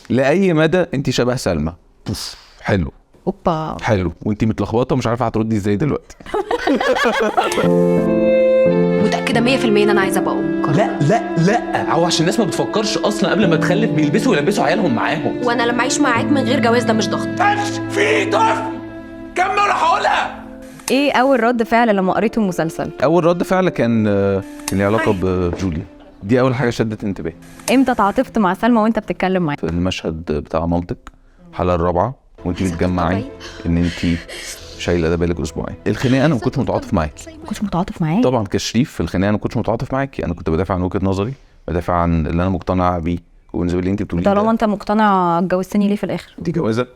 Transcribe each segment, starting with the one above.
لاي مدى انت شبه سلمى. حلو اوبا حلو، وانت متلخبطه ومش عارفه هتردي ازاي دلوقتي. متاكده 100% ان انا عايزه ابقى ام. لا هو عشان الناس ما بتفكرش اصلا قبل ما تخلف بيلبسوا ويلبسوا عيالهم معاهم. وانا لما اعيش معاك من غير جواز ده مش ضغط. في طفل كمل هقولها. ايه اول رد فعل لما قريتوا المسلسل؟ اول رد فعل كان ليه علاقه بجوليا. دي اول حاجه شدت انتباهي. امتى تعاطفت مع سلمى وانت بتتكلم معاها؟ في المشهد بتاع مامتك الحلقه الرابعه وانت بتجمعي ان انت شايله ده بالك اسبوعين. الخناقه انا ما كنتش متعاطف معاكي. كنت متعاطف معايا طبعا كشريف في الخناقه انا ما كنتش متعاطف معاكي، انا كنت بدافع عن وجهه نظري، بدافع عن اللي انا مقتنع بيه، وبالنسبه لي انت بتقولي طالما انت مقتنع اتجوزتني ليه في الاخر؟ دي جوازه.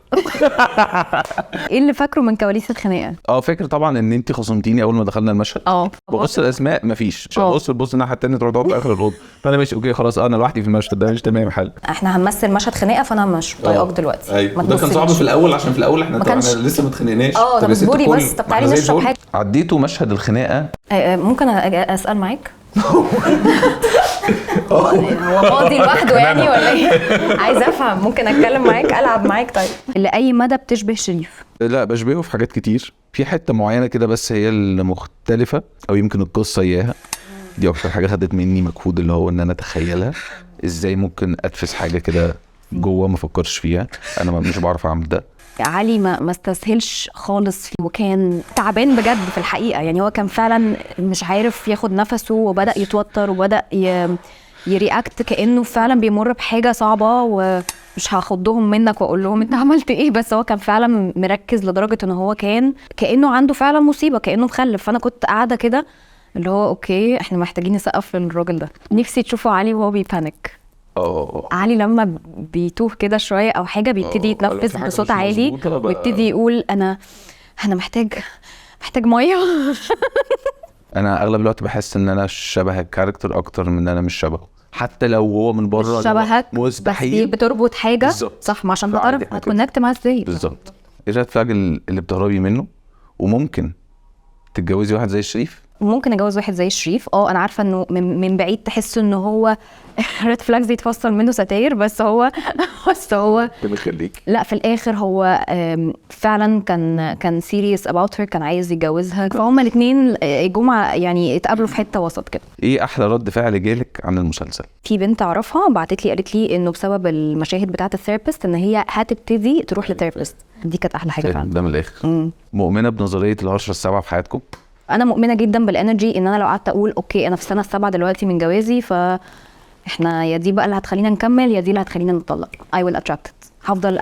ايه اللي فاكره من كواليس الخناقه؟ فاكر طبعا ان انت خصمتيني اول ما دخلنا المشهد. ببص الاسماء مفيش، ببص الناحيه الثانيه تروح تقف في اخر الاوضه، فانا ماشي اوكي خلاص انا لوحدي في المشهد ده مش تمام حل. احنا هنمثل مشهد خناقه فانا مش طايقاك دلوقتي. ايوه ده كان صعب في الاول عشان في الاول احنا طبعا لسه ما اتخنقناش. طب اصبري بس، طب تعالي نشرب حاجه. عديتوا مشهد الخناقه. ممكن اسال معاك؟ هو فاضي لوحده يعني ولا ايه؟ عايزه افهم، ممكن اتكلم معاك العب معاك؟ طيب لاي مدى بتشبه شريف؟ لا بشبهه في حاجات كتير، في حته معينه كده بس هي اللي مختلفه، او يمكن القصه اياها. دي اكتر حاجه خدت مني مجهود، اللي هو ان انا اتخيلها ازاي ممكن اتفس حاجه كده جوه ما فكرش فيها. انا مش بعرف اعمل ده. علي ما استسهلش خالص فيه، وكان تعبان بجد في الحقيقه. يعني هو كان فعلا مش عارف ياخد نفسه وبدا يتوتر وبدا يرياكت كانه فعلا بيمر بحاجه صعبه، ومش هاخدهم منك واقول لهم انت عملت ايه، بس هو كان فعلا مركز لدرجه ان هو كانه عنده فعلا مصيبه، كانه مخلف. فانا كنت قاعده كده اللي هو اوكي احنا محتاجين نسقف للراجل ده. نفسي تشوفوا علي وهو بيبانك. علي لما بيتوه كده شويه او حاجه بيبتدي يتنفس بصوت عالي ويبتدي يقول انا محتاج ميه. انا اغلب الوقت بحس ان انا شبه الكاركتر اكتر من ان انا مش شبهه، حتى لو هو من بره شبهك مستحيل. بس بتربط حاجه بالزبط. صح، عشان تعرف هتكونكت معاه ازاي. بالظبط. الريد فلاج اللي بتهربي منه. وممكن تتجوزي واحد زي شريف. ممكن اتجوز واحد زي شريف. انا عارفه انه من بعيد تحس انه هو ريد فلاجز يتفصل منه ستاير، بس هو بيخليك. لا في الاخر هو فعلا كان سيريس اباوت هير، كان عايز يتجوزها. فهم الاثنين جمعه يعني اتقابلوا في حته وسط كده. ايه احلى رد فعل جالك عن المسلسل؟ في بنت اعرفها بعتت لي قالت لي انه بسبب المشاهد بتاعه الثيرابيست ان هي هتبتدي تروح لثيرابيست. دي كانت احلى حاجه فعلا. ده من الاخر. مؤمنه بنظريه العشرة السبعة في حياتكم؟ انا مؤمنه جدا بالانرجي، ان انا لو قعدت اقول اوكي انا في السنه السابعه دلوقتي من جوازي، فاحنا يا دي بقى اللي هتخلينا نكمل يا دي اللي هتخلينا نطلق. I will attract it. هفضل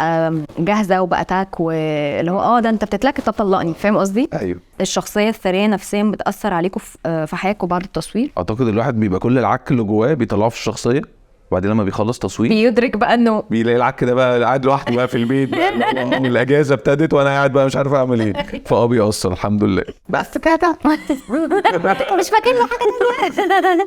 جاهزه وباتاك، واللي هو ده انت بتتلكك طب طلقني. فاهم قصدي؟ ايوه. الشخصيه الثريه نفسيا بتاثر عليكم في حياتكم بعد التصوير. اعتقد الواحد بيبقى كل العك اللي جواه بيطلعه في الشخصيه، وبعدين لما بيخلص تصوير بيدرك بقى انه بيلاقي العك ده بقى قاعد لوحده بقى في البيت بقى الاجازه ابتدت وانا قاعد بقى مش عارف اعمل ايه. بيأثر الحمد لله. بس كده مش فاكر له حاجه.